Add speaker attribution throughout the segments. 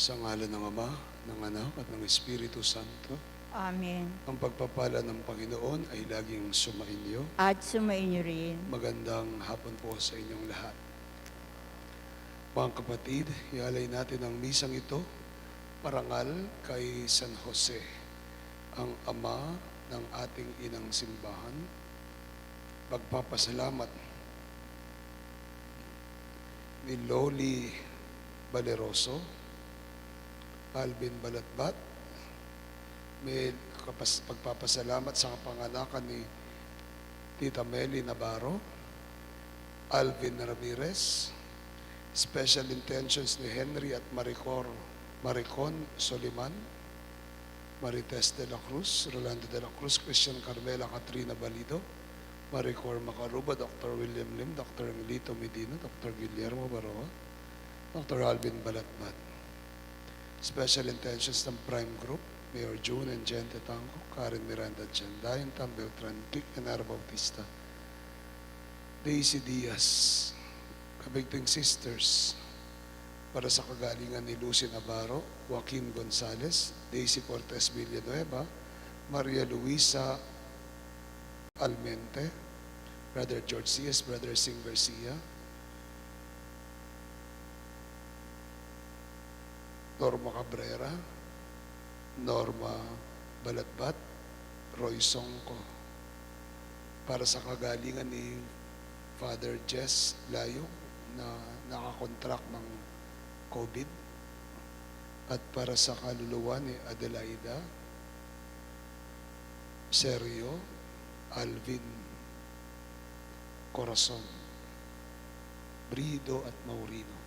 Speaker 1: Sa ngalan ng Ama, ng Anak at ng Espiritu Santo,
Speaker 2: Amen.
Speaker 1: ang pagpapala ng Panginoon ay laging sumainyo.
Speaker 2: At sumainyo rin.
Speaker 1: Magandang hapon po sa inyong lahat. Mga kapatid, ialay natin ang misang ito, parangal kay San Jose, ang ama ng ating inang simbahan. Pagpapasalamat ni Loli Valeroso, Alvin Balatbat, may pagpapasalamat sa kapanganakan ni Tita Meli Navarro, Alvin Ramirez, special intentions ni Henry at Maricon Soliman, Marites de la Cruz, Rolando de la Cruz, Christian Carmela Katrina Balido, Maricor Macaruba, Dr. William Lim, Dr. Milito Medina, Dr. Guillermo Baroa, Dr. Alvin Balatbat. Special intentions ng Prime Group, Mayor June and Gente Tanco, Karen Miranda Chandayan, Tam Beltran, Dick Enara Bautista, Daisy Diaz, Kabigting Sisters, para sa kagalingan ni Lucy Navarro, Joaquin Gonzalez, Daisy Cortez Villanueva, Maria Luisa Almente, Brother George Cias, Brother Sing Garcia, Norma Cabrera, Norma Balatbat, Roy Songko, para sa kagalingan ni Father Jess Layo na nakakontract ng COVID, at para sa kaluluwa ni Adelaida, Sergio, Alvin Corazon, Brido at Maurino.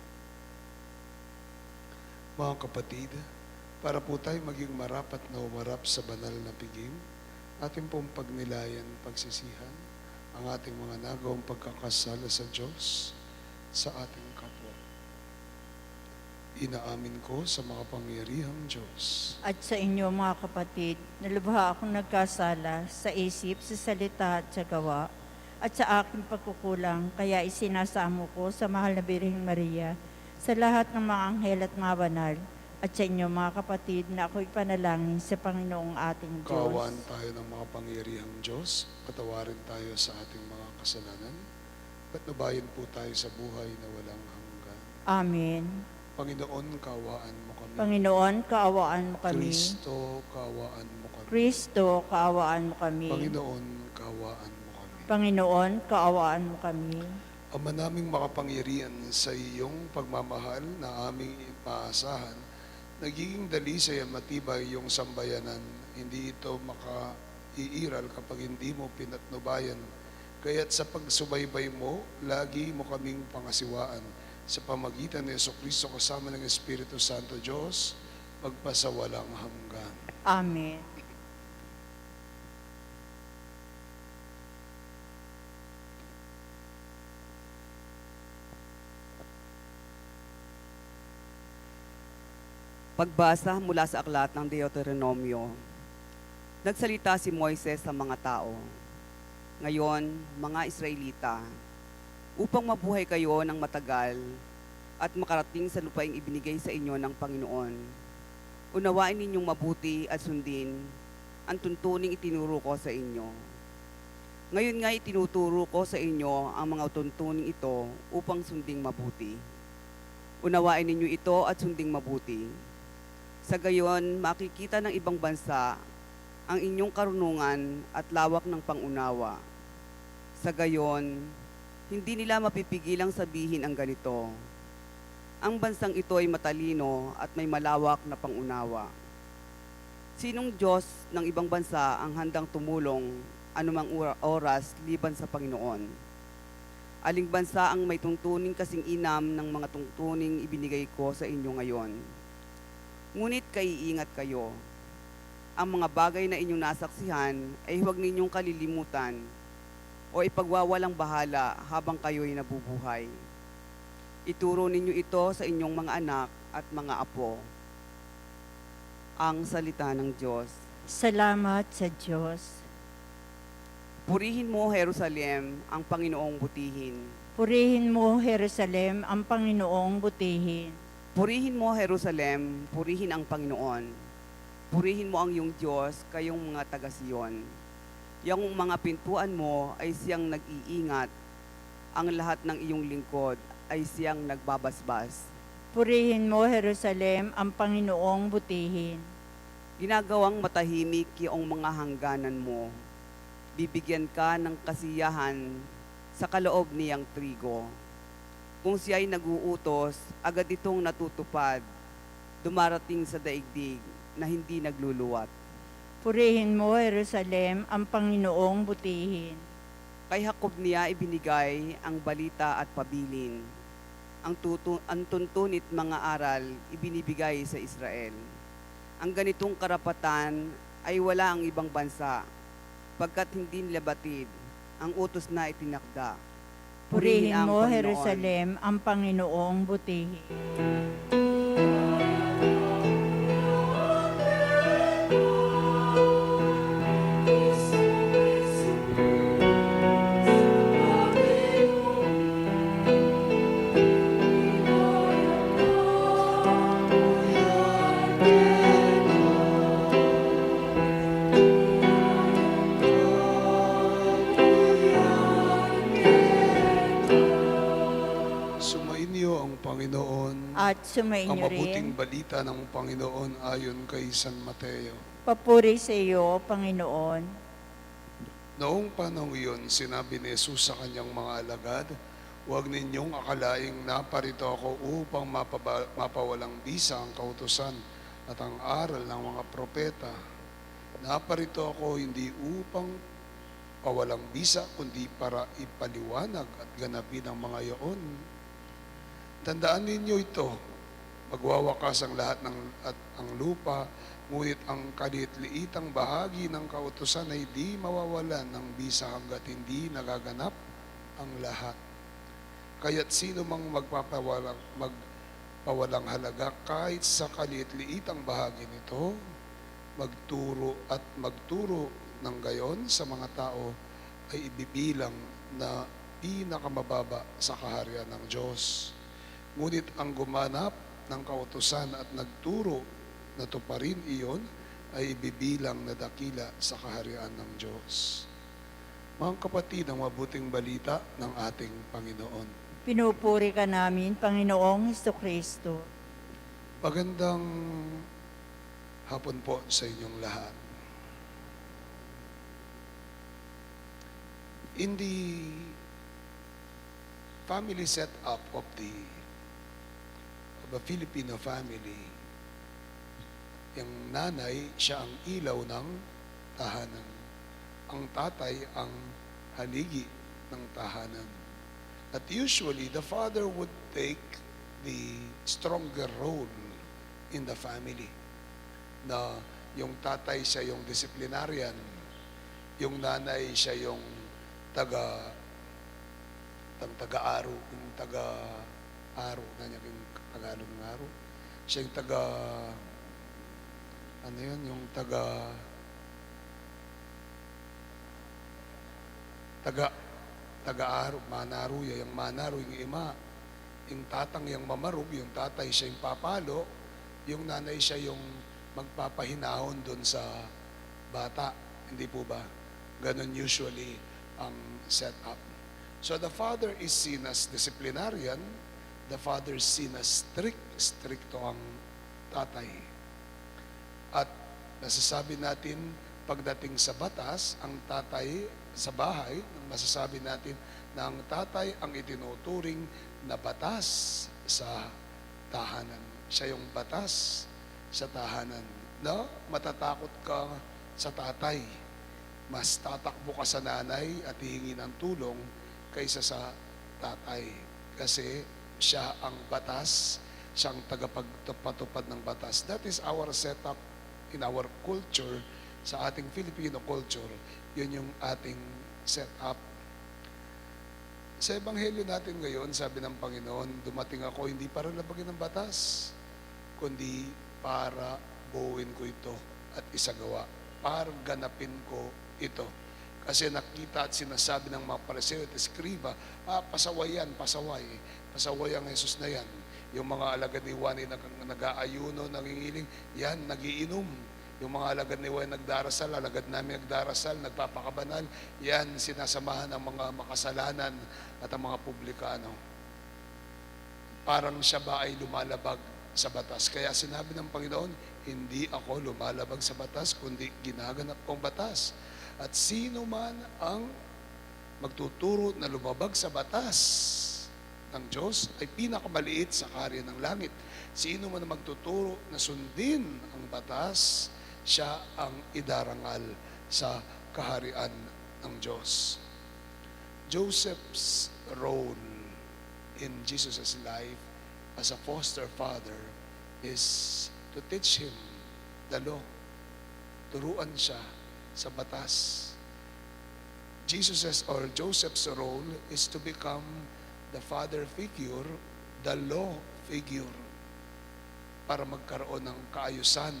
Speaker 1: Mga kapatid, para po tayo maging marapat na umarap sa banal na piging, ating pong pagnilayan, pagsisihan, ang ating mga nagawang pagkakasala sa Diyos, sa ating kapwa. Inaamin ko sa makapangyarihang Diyos
Speaker 2: At sa inyo mga kapatid, nalubha akong nagkasala sa isip, sa salita at sa gawa, at sa aking pagkukulang, kaya isinasamo ko sa mahal na Birheng Maria, sa lahat ng mga anghel at mga banal, at sa inyo mga kapatid, na ako'y panalangin sa Panginoong ating Diyos.
Speaker 1: Kaawaan tayo ng makapangyarihang Diyos, patawarin tayo sa ating mga kasalanan, patnubayan po tayo sa buhay na walang hanggan.
Speaker 2: Amen.
Speaker 1: Panginoon, kaawaan mo kami.
Speaker 2: Panginoon, kaawaan mo kami.
Speaker 1: Kristo, kaawaan mo kami.
Speaker 2: Kristo, kaawaan mo kami.
Speaker 1: Panginoon, kaawaan mo kami.
Speaker 2: Panginoon, kaawaan mo kami.
Speaker 1: Ama naming makapangyarihan, sa iyong pagmamahal na aming maasahan, nagiging dalisay at matibay iyong sambayanan. Hindi ito makaiiral kapag hindi mo pinatnubayan. Kaya't sa pagsubaybay mo, lagi mo kaming pangasiwaan. Sa pamagitan ni Jesucristo kasama ng Espiritu Santo Diyos, magpasawalang hanggan.
Speaker 2: Amen.
Speaker 3: Pagbasa mula sa aklat ng Deuteronomio. Nagsalita si Moises sa mga tao. Ngayon, mga Israelita, upang mabuhay kayo ng matagal at makarating sa lupaing ibinigay sa inyo ng Panginoon, unawain ninyong mabuti at sundin ang tuntuning itinuro ko sa inyo. Ngayon nga itinuturo ko sa inyo ang mga tuntuning ito upang sunding mabuti. Unawain ninyo ito at sunding mabuti. Sa gayon, makikita ng ibang bansa ang inyong karunungan at lawak ng pangunawa. Sa gayon, hindi nila mapipigilang sabihin ang ganito: ang bansang ito ay matalino at may malawak na pangunawa. Sinong Diyos ng ibang bansa ang handang tumulong anumang oras liban sa Panginoon? Aling bansa ang may tuntuning kasing inam ng mga tuntuning ibinigay ko sa inyo ngayon? Ngunit kaiingat kayo. Ang mga bagay na inyong nasaksihan ay huwag ninyong kalilimutan o ipagwawalang bahala habang kayo'y nabubuhay. Ituro ninyo ito sa inyong mga anak at mga apo. Ang salita ng Diyos.
Speaker 2: Salamat sa Diyos.
Speaker 3: Purihin mo, Jerusalem, ang Panginoong butihin.
Speaker 2: Purihin mo, Jerusalem, ang Panginoong butihin.
Speaker 3: Purihin mo, Jerusalem, purihin ang Panginoon. Purihin mo ang iyong Diyos, kayong mga taga-Siyon. Yung mga pintuan mo ay siyang nag-iingat. Ang lahat ng iyong lingkod ay siyang nagbabasbas.
Speaker 2: Purihin mo, Jerusalem, ang Panginoong butihin.
Speaker 3: Ginagawang matahimik yung mga hangganan mo. Bibigyan ka ng kasiyahan sa kaloob niyang trigo. Kung siya ay naguutos, agad itong natutupad, dumarating sa daigdig na hindi nagluluwat.
Speaker 2: Purihin mo, Jerusalem, ang Panginoong butihin.
Speaker 3: Kay Jacob niya ibinigay ang balita at pabilin. Ang tuntunit mga aral ibinibigay sa Israel. Ang ganitong karapatan ay wala ang ibang bansa, pagkat hindi nila batid ang utos na itinakda.
Speaker 2: Purihin
Speaker 3: ang
Speaker 2: mo,
Speaker 3: Panginoon.
Speaker 2: Jerusalem, ang Panginoong butihin.
Speaker 1: Sumainyo ang Panginoon.
Speaker 2: At sumainyo
Speaker 1: Ang mabuting
Speaker 2: rin.
Speaker 1: balita ng Panginoon ayon kay San Mateo.
Speaker 2: Papuri sa iyo, Panginoon.
Speaker 1: Noong panahon iyon, sinabi ni Jesus sa kanyang mga alagad, "Huwag ninyong akalaing naparito ako upang mapawalang bisa ang kautusan at ang aral ng mga propeta. Naparito ako hindi upang pawalang bisa, kundi para ipaliwanag at ganapin ang mga iyon. Tandaan ninyo ito, magwawakas ang lahat at ang lupa, ngunit ang kaliit-liitang bahagi ng kautusan ay di mawawalan ng bisa hanggat hindi nagaganap ang lahat. Kaya't sino mang magpawalang halaga kahit sa kaliit-liitang bahagi nito, magturo ng gayon sa mga tao ay ibibilang na pinakamababa sa kaharian ng Diyos. Ngunit ang gumanap ng kautusan at nagturo na tuparin iyon ay ibibilang na dakila sa kaharian ng Diyos." Mga kapatid, ang mabuting balita ng ating Panginoon.
Speaker 2: Pinupuri ka namin, Panginoong Hestokristo.
Speaker 1: Magandang hapon po sa inyong lahat. In the family setup of a Filipino family, yung nanay, siya ang ilaw ng tahanan. Ang tatay, ang haligi ng tahanan. At usually, the father would take the stronger role in the family. Na yung tatay siya yung disciplinarian, yung nanay siya yung taga-aro, yung taga-aro, yung Tagalog ng aro. Siya yung yung taga-aro, manaruya, yung manaro, yung ima. Yung tatang yung mamarug, yung tatay siya yung papalo, yung nanay siya yung magpapahinahon doon sa bata. Hindi po ba? Ganon usually ang setup. So the father is seen as disciplinarian, the father is seen as stricto ang tatay. At nasasabi natin, pagdating sa batas, ang tatay sa bahay, masasabi natin na ang tatay ang itinuturing na batas sa tahanan. Siya yung batas sa tahanan. No? Matatakot ka sa tatay. Mas tatakbo ka sa nanay at hihingi ng tulong kaysa sa tatay. Kasi siya ang batas, siya ang tagapagpatupad ng batas. That is our setup in our culture, sa ating Filipino culture. Yun yung ating setup. Sa Ebanghelyo natin ngayon, sabi ng Panginoon, dumating ako hindi para labagin ng batas, kundi para buuin ko ito at isagawa, para ganapin ko ito. Kasi nakita at sinasabi ng mga Pariseo at Eskriba, pasaway yan, pasaway. Pasaway ang Jesus na yan. Yung mga alagad ni Juan ay nag-aayuno, nangingiling, yan, nagiinom. Yung mga alagad ni Juan nagdarasal, alagad namin nagdarasal, nagpapakabanal, yan, sinasamahan ng mga makasalanan at ang mga publikano. Parang siya ba ay lumalabag sa batas? Kaya sinabi ng Panginoon, hindi ako lumalabag sa batas, kundi ginaganap kong batas. At sino man ang magtuturo na lumabag sa batas ng Diyos ay pinakamaliit sa kaharian ng langit. Sino man ang magtuturo na sundin ang batas, siya ang idarangal sa kaharian ng Diyos. Joseph's role in Jesus' life as a foster father is to teach him the law. Turuan siya sa batas. Joseph's role is to become the father figure, the law figure, para magkaroon ng kaayusan.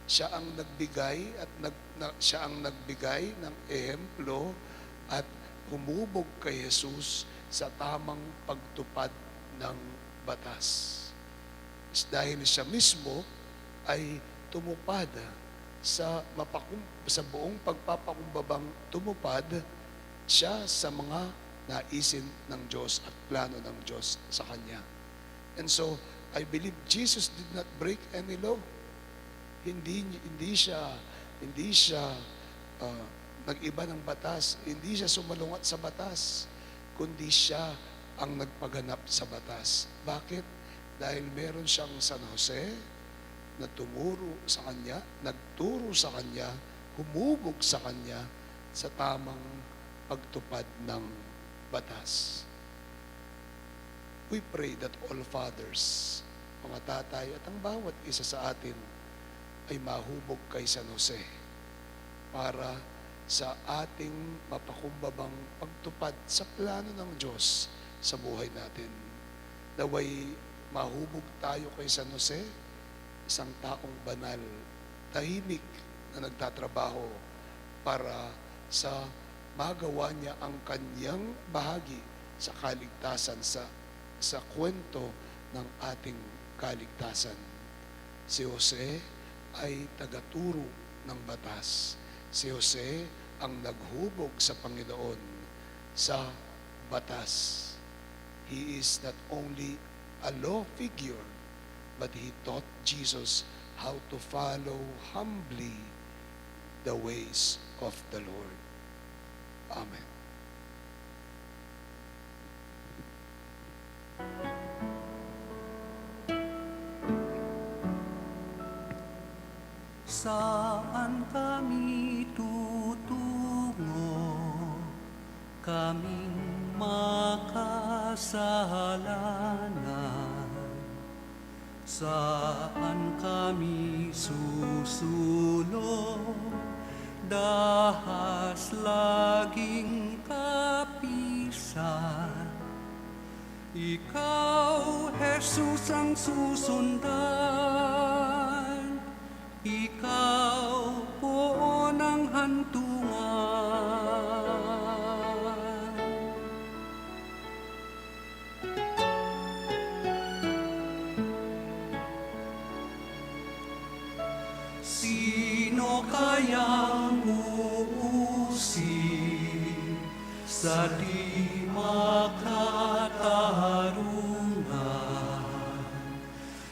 Speaker 1: Siya ang nagbigay siya ang nagbigay ng ehemplo at humubog kay Jesus sa tamang pagtupad ng batas. Dahil siya mismo ay tumupad sa buong pagpapakumbabang tumupad siya sa mga naisin ng Diyos at plano ng Diyos sa kanya. And so, I believe Jesus did not break any law. Hindi siya nag-iba ng batas, hindi siya sumalungat sa batas, kundi siya ang nagpaganap sa batas. Bakit? Dahil meron siyang San Jose na tumuro sa kanya, nagturo sa kanya, humubog sa kanya sa tamang pagtupad ng batas. We pray that all fathers, mga tatay at ang bawat isa sa atin ay mahubog kay San Jose para sa ating mapakumbabang pagtupad sa plano ng Diyos sa buhay natin. Naway mahubog tayo kay San Jose, isang taong banal, tahimik na nagtatrabaho para sa magawa niya ang kanyang bahagi sa kaligtasan, sa kwento ng ating kaligtasan. Si Jose ay tagaturo ng batas. Si Jose ang naghubog sa Panginoon sa batas. He is not only a law figure, but he taught Jesus how to follow humbly the ways of the Lord. Amen.
Speaker 4: Saan kami tutungo, kaming makasalanan? Saan kami susunod, dahas laging kapisan? Ikaw, Jesus, ang susundan, ikaw poon ang hantungan. Sino kayang uusig sa di makatarungan?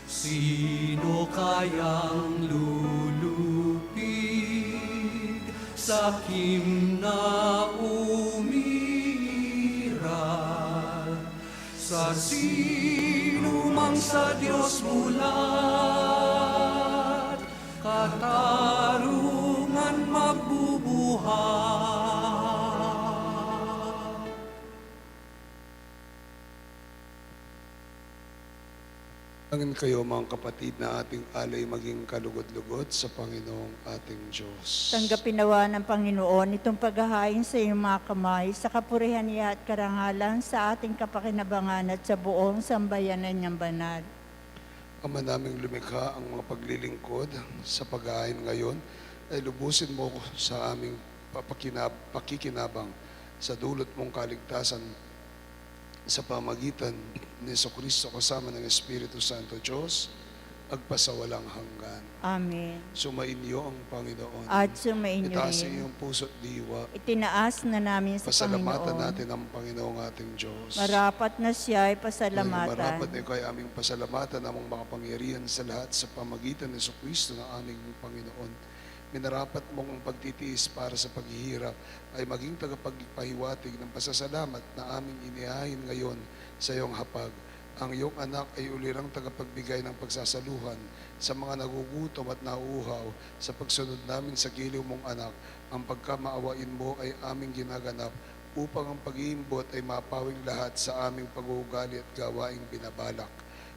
Speaker 4: Sino kayang lulupig sa kim na umiiral? Sa sino mang sa Diyos mulat, katarungan magbubuhat.
Speaker 1: Angin kayo mga kapatid na ating alay maging kalugod-lugod sa Panginoong ating Diyos.
Speaker 2: Tanggapin nawa ng Panginoon itong paghahain sa iyong mga kamay sa kapurihan niya at karangalan sa ating kapakinabangan at sa buong sambayanan niyang banal.
Speaker 1: Ama naming lumikha ang mga paglilingkod sa paghahain ngayon, ay lubusin mo sa aming pakikinabang sa dulot mong kaligtasan sa pamagitan ni Jesucristo kasama ng Espiritu Santo Diyos, agpasawalang hanggan.
Speaker 2: Amen.
Speaker 1: Sumainyo ang Panginoon.
Speaker 2: At sumainyo
Speaker 1: Itaas
Speaker 2: rin.
Speaker 1: iyong puso't diwa.
Speaker 2: Itinaas na namin sa
Speaker 1: Pasalamatan
Speaker 2: Panginoon.
Speaker 1: natin ang Panginoong ating Diyos.
Speaker 2: Marapat na siya ay pasalamatan.
Speaker 1: Marapat na ikaw ay aming pasalamatan namang makapangyarihan sa lahat sa pamagitan ni Jesucristo na aming Panginoon. Minarapat mong ang pagtitiis para sa paghihirap ay maging tagapagpahiwatig ng pasasalamat na aming inihahin ngayon sa iyong hapag. Ang iyong anak ay ulirang tagapagbigay ng pagsasaluhan sa mga nagugutom at nauuhaw sa pagsunod namin sa giliw mong anak. Ang pagkamaawain mo ay aming ginaganap upang ang pag-iimbot ay mapawing lahat sa aming pag-uugali at gawaing binabalak.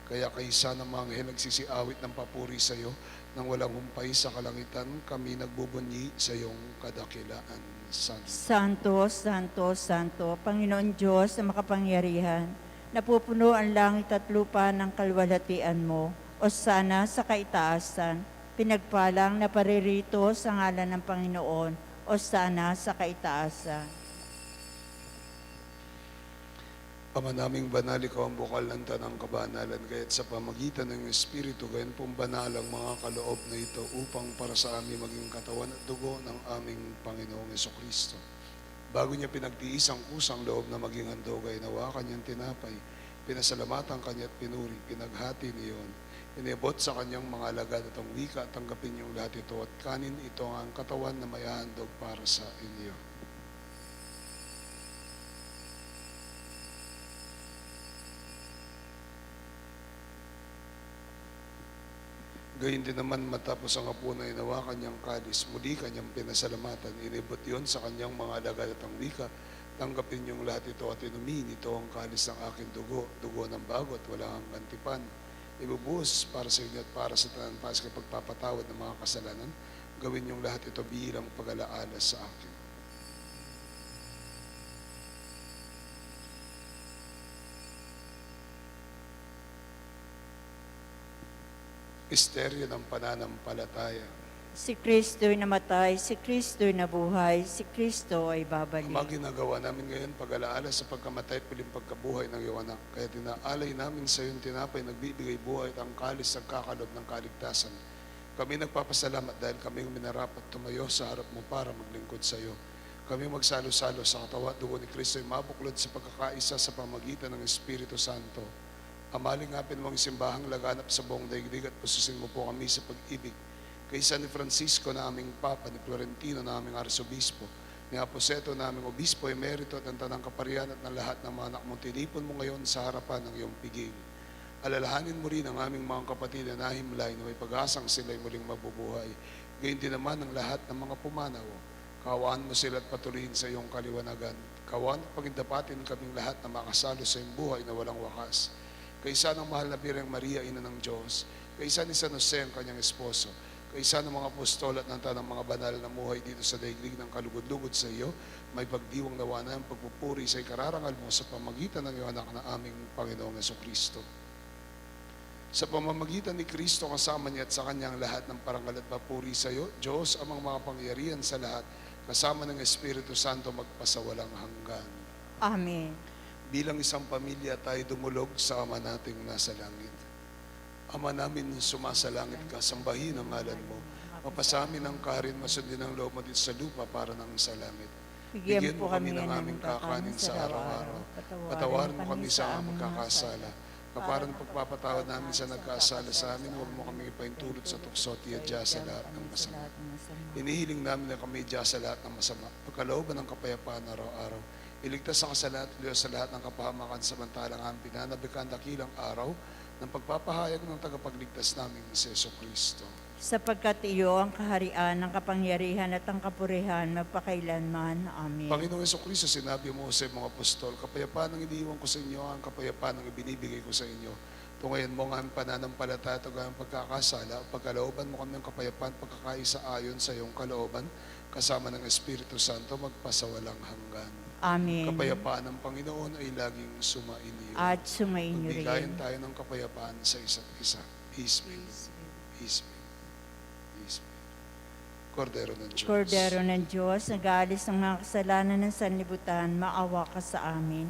Speaker 1: Kaya kaisa ng mga anghel nagsisiawit ng papuri sa iyo nang walang humpay sa kalangitan, kami nagbubunyi sa iyong kadakilaan.
Speaker 2: Santo, Santo, Santo, Panginoon Diyos na makapangyarihan, napupuno ang langit at lupa ng kalwalhatian mo, o sana sa kaitaasan, pinagpalang na paririto sa ngalan ng Panginoon, o sana sa kaitaasan.
Speaker 1: Ama naming banal, ikaw ang bukal ng tanang kabanalan, kaya't sa pamagitan ng Espiritu, gayon pong banal ang mga kaloob na ito upang para sa amin maging katawan at dugo ng aming Panginoong Jesucristo. Bago niya pinagtiis ang kusang loob na maging handog ay nawa kanyang tinapay, pinasalamatan kanya at pinuri, pinaghati niyon. Inibot sa kanyang mga alagad at ang wika, tanggapin niyong lahat ito at kanin ito ang katawan na may handog para sa inyo. Gayun din naman matapos ang hapunan ay nawa kanyang kalis, muli kanyang pinasalamatan, inibot yon sa kanyang mga alagad at ang wika, tanggapin niyong lahat ito at inumin, ito ang kalis ng aking dugo, dugo ng bago at walang kantipan. Ibubuhos para sa inyo at para sa tanan para sa pagpapatawad ng mga kasalanan, gawin niyong lahat ito bilang pag-alaala sa akin. Misteryo ng pananampalataya.
Speaker 2: Si Kristo'y namatay, si Kristo'y nabuhay, si Kristo ay babalik.
Speaker 1: Ang ginagawa namin ngayon, pag-alaala sa pagkamatay at piling pagkabuhay ng iyong anak. Kaya tinaalay namin sa iyong tinapay, nagbibigay buhay at ang kalis ng kakalob ng kaligtasan. Kami nagpapasalamat dahil kami minarapat tumayo sa harap mo para maglingkod sa iyo. Kami magsalo-salo sa katawan at dugo ni Kristo ay mabuklod sa pagkakaisa sa pamagitan ng Espiritu Santo. Amalingapin mo ang simbahang laganap sa buong daigdig at pususin mo po kami sa pag-ibig. Kaysa ni Francisco na aming Papa, ni Florentino na aming Arsobispo, ni Aposeto na aming Obispo, Emerito at ang tanang kaparian at ng lahat ng mga anak mong tinipon mo ngayon sa harapan ng iyong piging. Alalahanin mo rin ang aming mga kapatid na nahimlay na may pag-asang sila'y muling mabubuhay. Gayun din naman ang lahat ng mga pumanaw. Kawaan mo sila at patuloyin sa iyong kaliwanagan. Kawaan at pagindapatin kaming lahat na makasalo sa iyong buhay na walang wakas. Kaysa ng mahal na Birheng Maria, Ina ng Diyos, kaysa ni San Jose, ang kanyang esposo, kaysa ng mga apostol at ng tanang mga banal na muhay dito sa daigdig ng kalugod-lugod sa iyo, may pagdiwang nawa na ang pagpupuri sa ikarangal mo sa pamagitan ng iyong anak na aming Panginoong Jesucristo. Sa pamamagitan ni Kristo kasama niya at sa kanyang lahat ng parangal at papuri sa iyo, Diyos amang makapangyarihan sa lahat, kasama ng Espiritu Santo magpasawalang hanggan.
Speaker 2: Amen.
Speaker 1: Bilang isang pamilya tayo dumulog sa Ama nating nasa langit. Ama namin sumasalangit ka, sambahin ang ngalan mo. Mapasamin ang karin, masundin ang loob mo dito sa lupa para nang sa langit. Bigyan mo kami ng aming kakanin sa araw-araw. Patawarin mo kami sa aming magkakasala. Kaparan pagpapatawad namin sa nagkasala sa amin, huwag mo kami ipaintulot sa tukso at iadya sa lahat ng masama. Inihiling namin na kami iadya sa lahat ng masama. Pagkalooban ng kapayapaan araw-araw. Iligtas sa kasalat, Diyos sa lahat ng kapahamakan samantalang ang pinanabikan dakilang araw ng pagpapahayag ng tagapagligtas namin si Jesucristo.
Speaker 2: Sapagkat iyo ang kaharian, ang kapangyarihan at ang kapurihan magpakailanman. Amen.
Speaker 1: Panginoong Jesucristo, sinabi mo sa mga apostol, kapayapaan ang iniiwan ko sa inyo, ang kapayapaan ang ibinibigay ko sa inyo. Tungayan mo ang aming pananampalataya at ang pagkakasala, pagkalooban mo kami ng kapayapaan, pagkakaisa ayon sa iyong kalooban, kasama ng Espiritu Santo, magpasawalang hanggan.
Speaker 2: Amen.
Speaker 1: Kapayapaan ng Panginoon ay laging sumainyo.
Speaker 2: At sumainyo rin.
Speaker 1: Magbigayan tayo ng kapayapaan sa isa't isa. Peace be. Peace be. Peace be. Kordero ng Diyos.
Speaker 2: Kordero ng Diyos, nag-aalis ng mga kasalanan ng sanlibutan, maawa ka sa amin.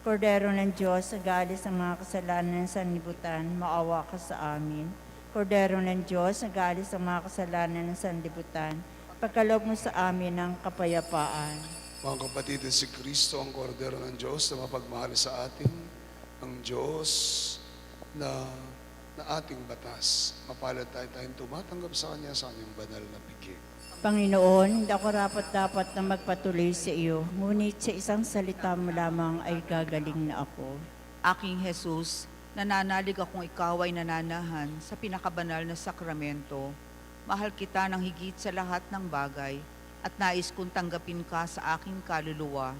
Speaker 2: Kordero ng Diyos, nag-aalis ang mga kasalanan ng sanlibutan, maawa ka sa amin. Kordero ng Diyos, nag-aalis ang mga kasalanan ng sanlibutan, pagkaloob mo sa amin ng kapayapaan.
Speaker 1: Mga kapatid, si Kristo ang kordero ng Diyos na mapagmahal sa atin, ang Diyos na ating batas. Mapalad tayong tumatanggap sa Kanya sa Kanyang banal na bigay.
Speaker 2: Panginoon, hindi ako dapat na magpatuloy sa iyo, ngunit sa isang salita mo lamang ay gagaling na ako.
Speaker 5: Aking Jesus, nananalig akong ikaw ay nananahan sa pinakabanal na sakramento. Mahal kita ng higit sa lahat ng bagay at nais kong tanggapin ka sa aking kaluluwa.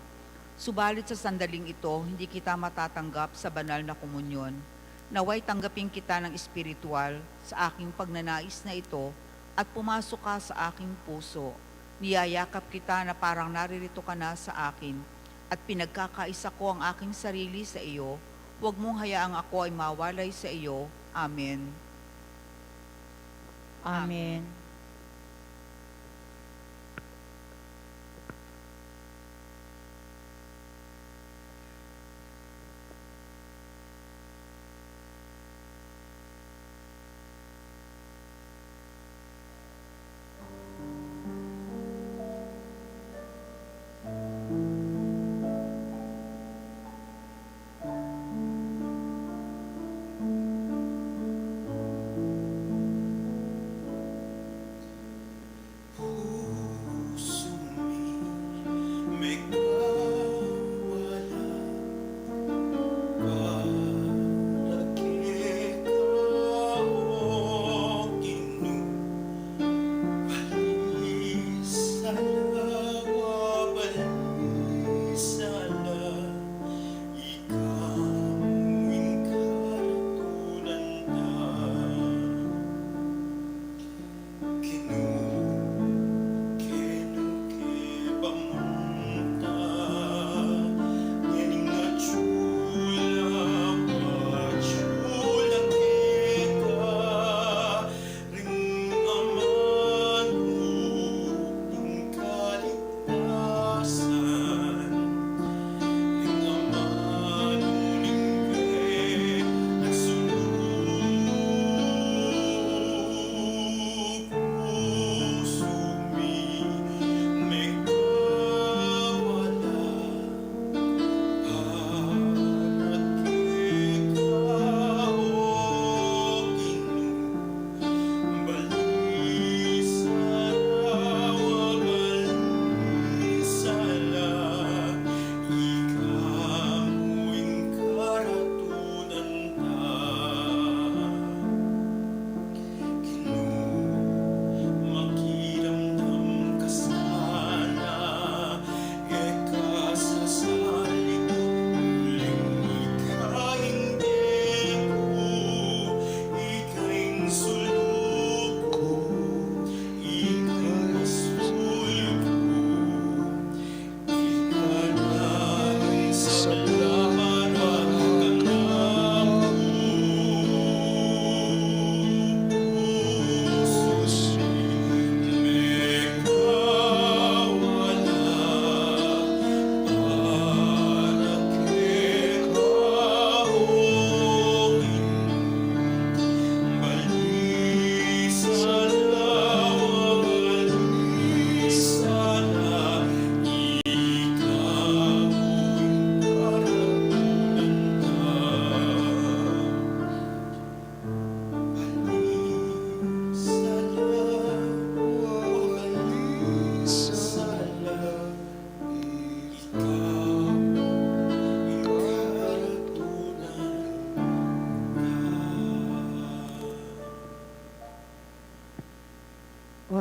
Speaker 5: Subalit sa sandaling ito, hindi kita matatanggap sa banal na komunyon. Naway tanggapin kita ng espiritual sa aking pagnanais na ito at pumasok ka sa aking puso. Niyayakap kita na parang naririto ka na sa akin at pinagkakaisa ko ang aking sarili sa iyo. Huwag mong hayaang ako ay mawalay sa iyo. Amen.
Speaker 2: Amen.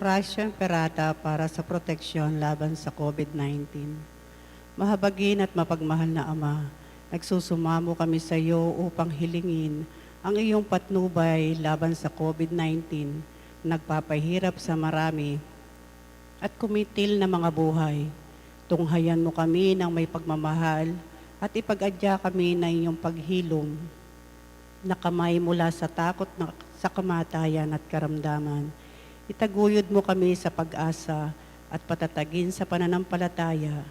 Speaker 6: Orasyon Perata para sa proteksyon laban sa COVID-19. Mahabagin at mapagmahal na Ama, nagsusumamo kami sa iyo upang hilingin ang iyong patnubay laban sa COVID-19, nagpapahirap sa marami at kumitil na mga buhay. Tunghayan mo kami ng may pagmamahal at ipag-adya kami ng iyong paghilom na kamay mula sa takot sa kamatayan at karamdaman. Itaguyod mo kami sa pag-asa at patatagin sa pananampalataya.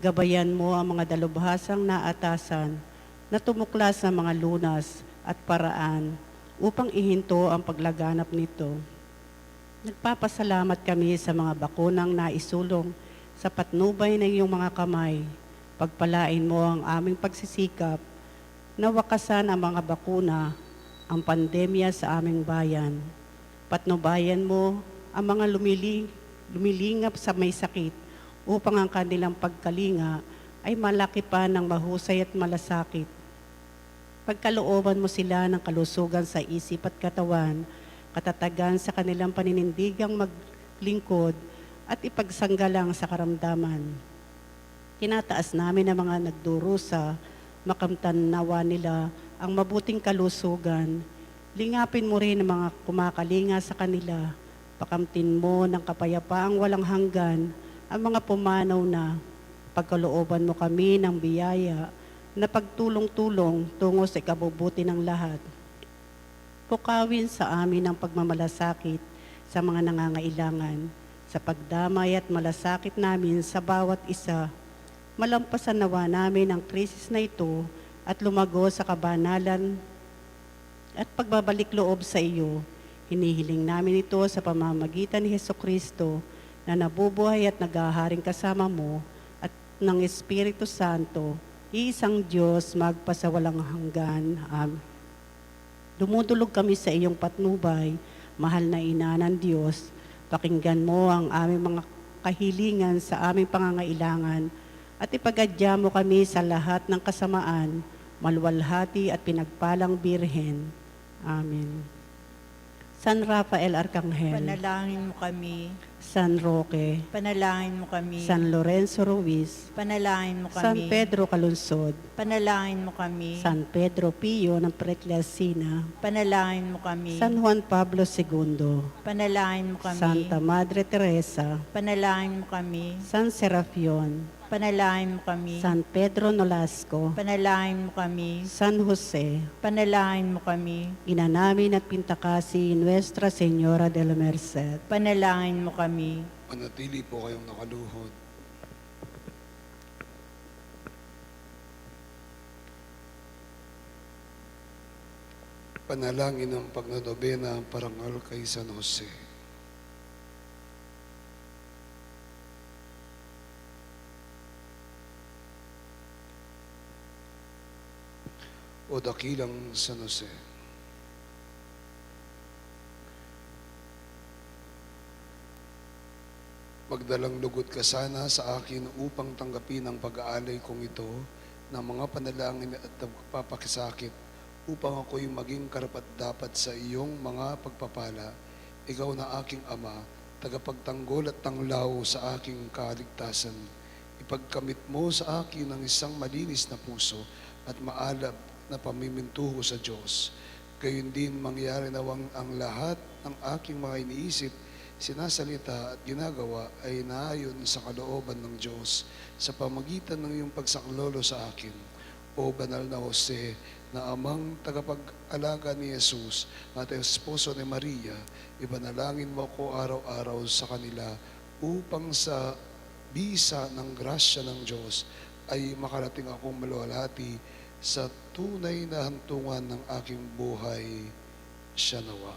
Speaker 6: Gabayan mo ang mga dalubhasang naatasan na tumuklas ng mga lunas at paraan upang ihinto ang paglaganap nito. Nagpapasalamat kami sa mga bakunang naisulong sa patnubay ng iyong mga kamay. Pagpalain mo ang aming pagsisikap na wakasan ang mga bakuna, ang pandemya sa aming bayan. Patnubayan mo ang mga lumilingap sa may sakit upang ang kanilang pagkalinga ay malaki pa ng mahusay at malasakit. Pagkalooban mo sila ng kalusugan sa isip at katawan, katatagan sa kanilang paninindigang maglingkod at ipagsanggalang sa karamdaman. Tinataas namin ang mga nagdurusa, makamtan nawa nila ang mabuting kalusugan. Lingapin mo rin ang mga kumakalinga sa kanila. Pakamtin mo ng kapayapaang walang hanggan ang mga pumanaw na. Pagkalooban mo kami ng biyaya na pagtulong-tulong tungo sa ikabubuti ng lahat. Pukawin sa amin ang pagmamalasakit sa mga nangangailangan, sa pagdamay at malasakit namin sa bawat isa. Malampasan nawa namin ang krisis na ito at lumago sa kabanalan at pagbabalik loob sa iyo. Hinihiling namin ito sa pamamagitan ni Hesukristo na nabubuhay at naghaharing kasama mo at ng Espiritu Santo, iisang Diyos magpasawalang hanggan. Amen. Dumudulog kami sa iyong patnubay, mahal na ina ng Diyos. Pakinggan mo ang aming mga kahilingan sa aming pangangailangan at ipagadya mo kami sa lahat ng kasamaan, maluwalhati at pinagpalang Birhen. Amen. San Rafael Arcangel,
Speaker 2: Panalangin mo kami.
Speaker 6: San Roque,
Speaker 2: Panalangin mo kami.
Speaker 6: San Lorenzo Ruiz,
Speaker 2: Panalangin mo
Speaker 6: San
Speaker 2: kami.
Speaker 6: Pedro Calunsod,
Speaker 2: Panalangin mo kami.
Speaker 6: San Pedro Pio ng Preclasina,
Speaker 2: Panalangin mo kami.
Speaker 6: San Juan Pablo II,
Speaker 2: Panalangin mo kami.
Speaker 6: Santa Madre Teresa,
Speaker 2: Panalangin mo kami.
Speaker 6: San Serafion,
Speaker 2: Panalangin mo kami.
Speaker 6: San Pedro Nolasco,
Speaker 2: Panalangin mo kami.
Speaker 6: San Jose,
Speaker 2: Panalangin mo kami.
Speaker 6: ina namin at pintakasi Nuestra Señora de la Merced.
Speaker 2: Panalangin mo kami.
Speaker 1: Manatili po kayong nakaluhod. Panalangin ng pagnonobena ang parangal kay San Jose. O dakilang San Jose, magdalang lugod ka sana sa akin upang tanggapin ang pag-aalay kong ito ng mga panalangin at pagpapakisakit upang ako'y maging karapat-dapat sa iyong mga pagpapala. Ikaw na aking Ama, tagapagtanggol at tanglaw sa aking kaligtasan. Ipagkamit mo sa akin ang isang malinis na puso at maalab na pamimintuho sa Diyos. Gayon din mangyari nawang ang lahat ng aking mga iniisip, sinasalita at ginagawa ay naayon sa kalooban ng Diyos sa pamagitan ng iyong pagsaklolo sa akin. O Banal na Jose, na amang tagapag-alaga ni Jesus at esposo ni Maria, ipanalangin mo ko araw-araw sa kanila upang sa bisa ng grasya ng Diyos ay makarating akong maluwalhati sa tunay na hantungan ng aking buhay. Siya nawa.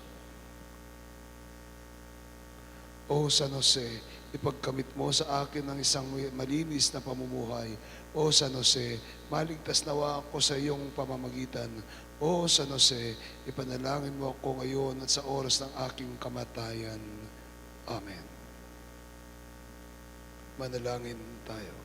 Speaker 1: O San Jose, ipagkamit mo sa akin ang isang malinis na pamumuhay. O San Jose, maligtas nawa ako sa iyong pamamagitan. O San Jose, ipanalangin mo ako ngayon at sa oras ng aking kamatayan. Amen. Manalangin tayo.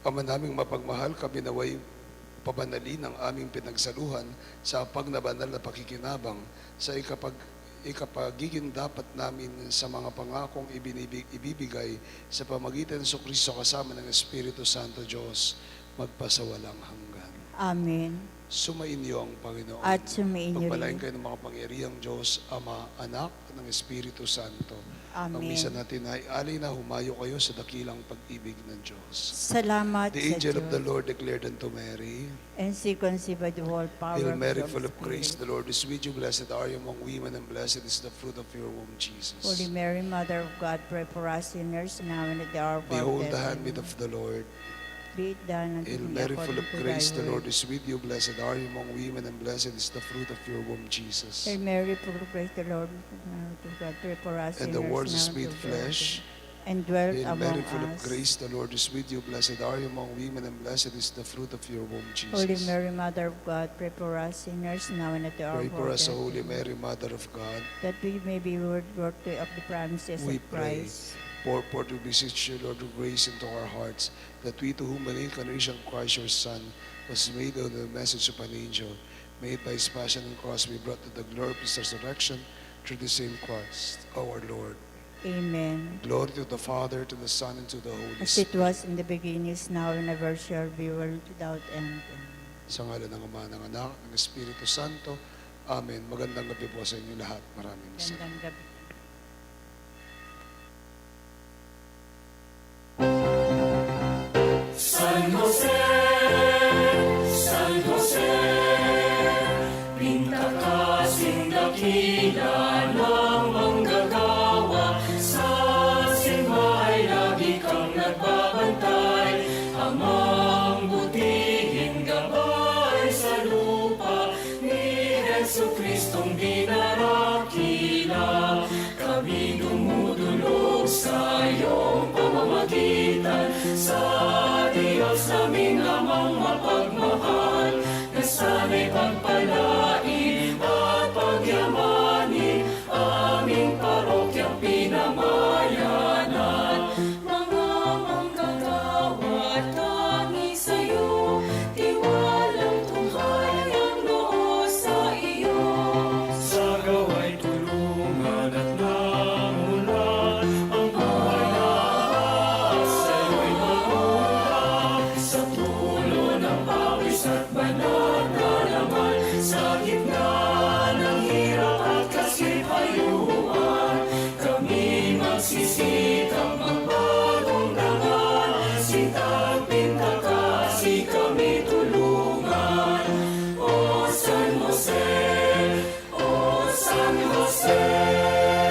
Speaker 1: Ama naming mapagmahal, kami naway pabanalin ang aming pinagsaluhan sa pagnabanal na pakikinabang sa ikapagiging dapat namin sa mga pangakong ibibigay sa pamagitan ng Kristo kasama ng Espiritu Santo Diyos magpasawalang hanggan.
Speaker 2: Amen.
Speaker 1: Sumainyo ang Panginoon.
Speaker 2: At sumainyo
Speaker 1: Pagpalain
Speaker 2: rin.
Speaker 1: kayo ng mga pangyarihang Diyos, Ama, Anak, ng Espiritu Santo. Ang
Speaker 2: Amen.
Speaker 1: misa natin ay alay na humayo kayo sa dakilang pag-ibig ng Diyos.
Speaker 2: Salamat
Speaker 1: The
Speaker 2: sa
Speaker 1: angel of the
Speaker 2: Diyos.
Speaker 1: Lord declared unto Mary,
Speaker 2: And she conceived by the whole power
Speaker 1: Hail
Speaker 2: of
Speaker 1: Mary,
Speaker 2: the
Speaker 1: full
Speaker 2: Holy
Speaker 1: of grace,
Speaker 2: Spirit.
Speaker 1: the Lord is with you. Blessed are you among women, and blessed is the fruit of your womb, Jesus.
Speaker 2: Holy Mary, Mother of God, pray for us sinners now and at the hour of our
Speaker 1: Behold
Speaker 2: death.
Speaker 1: the handmaid
Speaker 2: Amen.
Speaker 1: of the Lord.
Speaker 2: Be it done unto
Speaker 1: Hail
Speaker 2: me
Speaker 1: Mary, full
Speaker 2: according
Speaker 1: of
Speaker 2: to
Speaker 1: grace,
Speaker 2: thy
Speaker 1: the Lord
Speaker 2: word.
Speaker 1: is with you. Blessed are you among women, and blessed is the fruit of your womb, Jesus.
Speaker 2: Hail Mary, full of grace, the Lord is with God, pray for us
Speaker 1: And
Speaker 2: sinners
Speaker 1: the word
Speaker 2: now
Speaker 1: is
Speaker 2: and
Speaker 1: made
Speaker 2: at the hour of
Speaker 1: flesh.
Speaker 2: death. And dwelt
Speaker 1: Hail
Speaker 2: among
Speaker 1: Mary, full of
Speaker 2: us.
Speaker 1: grace, the Lord is with you. Blessed are you among women, and blessed is the fruit of your womb, Jesus.
Speaker 2: Holy Mary, Mother of God, pray for us sinners now and at the hour
Speaker 1: Pray
Speaker 2: of
Speaker 1: for
Speaker 2: our
Speaker 1: us,
Speaker 2: death.
Speaker 1: O Holy
Speaker 2: Amen.
Speaker 1: Mary, Mother of God.
Speaker 2: That we may be worthy of the promises
Speaker 1: We
Speaker 2: of
Speaker 1: pray.
Speaker 2: Christ.
Speaker 1: Pour to beseech you, Lord, of grace into our hearts, that we to whom by the incarnation of Christ your Son was made of the message of an angel, made by his passion and cross, be brought to the glory of his resurrection through the same Christ, our Lord.
Speaker 2: Amen.
Speaker 1: Glory to the Father, to the Son, and to the Holy
Speaker 2: As it
Speaker 1: Spirit.
Speaker 2: was in the beginning, is now, and ever shall be, world without end. Amen.
Speaker 1: Sa ngalan ng Ama, ng Anak, ng Espiritu Santo. Amen. Magandang gabi po sa inyo lahat. Maraming salamat.
Speaker 2: Gandang gabi.